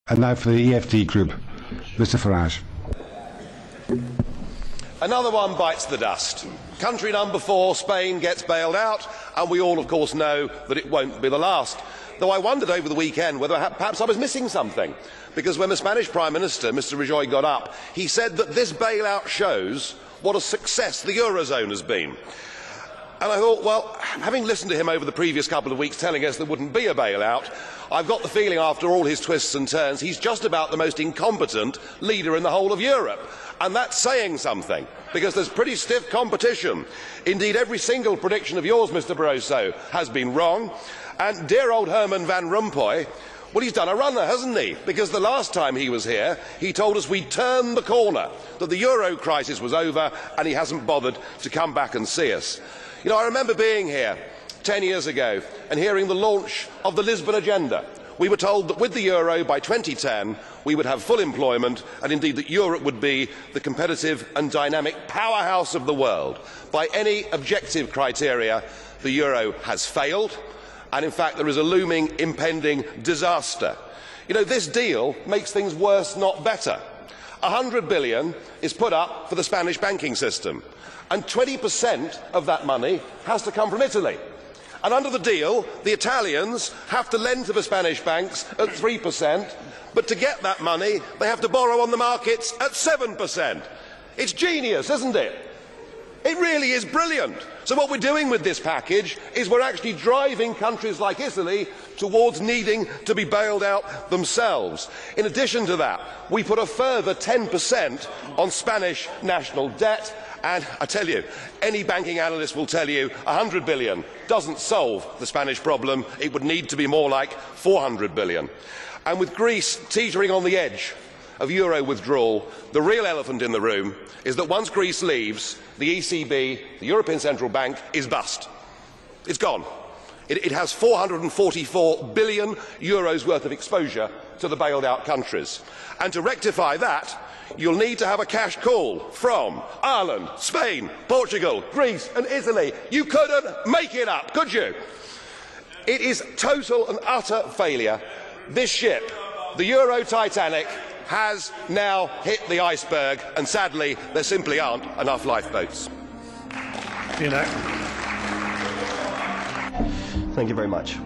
And now for the EFD group, Mr. Farage. Another one bites the dust. Country number 4, Spain, gets bailed out, and we all, of course, know that it won't be the last. Though I wondered over the weekend whether perhaps I was missing something, because when the Spanish Prime Minister, Mr. Rajoy, got up, he said that this bailout shows what a success the Eurozone has been. And I thought, well, having listened to him over the previous couple of weeks telling us there wouldn't be a bailout, I've got the feeling after all his twists and turns, he's just about the most incompetent leader in the whole of Europe. And that's saying something, because there's pretty stiff competition. Indeed, every single prediction of yours, Mr. Barroso, has been wrong. And dear old Herman Van Rompuy, well, he's done a runner, hasn't he? Because the last time he was here, he told us we'd turned the corner, that the euro crisis was over, and he hasn't bothered to come back and see us. You know, I remember being here 10 years ago and hearing the launch of the Lisbon Agenda. We were told that with the euro by 2010 we would have full employment, and indeed that Europe would be the competitive and dynamic powerhouse of the world. By any objective criteria, the euro has failed, and in fact there is a looming impending disaster. You know, this deal makes things worse, not better. 100 billion is put up for the Spanish banking system, and 20% of that money has to come from Italy. And under the deal, the Italians have to lend to the Spanish banks at 3%, but to get that money, they have to borrow on the markets at 7%. It's genius, isn't it? It really is brilliant. So what we're doing with this package is we're actually driving countries like Italy towards needing to be bailed out themselves. In addition to that, we put a further 10% on Spanish national debt. And I tell you, any banking analyst will tell you 100 billion doesn't solve the Spanish problem. It would need to be more like 400 billion. And with Greece teetering on the edge of euro withdrawal, the real elephant in the room is that once Greece leaves, the ECB, the European Central Bank, is bust. It's gone. It has 444 billion euros worth of exposure to the bailed out countries. And to rectify that, you'll need to have a cash call from Ireland, Spain, Portugal, Greece and Italy. You couldn't make it up, could you? It is total and utter failure. This ship, the Euro Titanic, has now hit the iceberg, and sadly there simply aren't enough lifeboats. Thank you very much.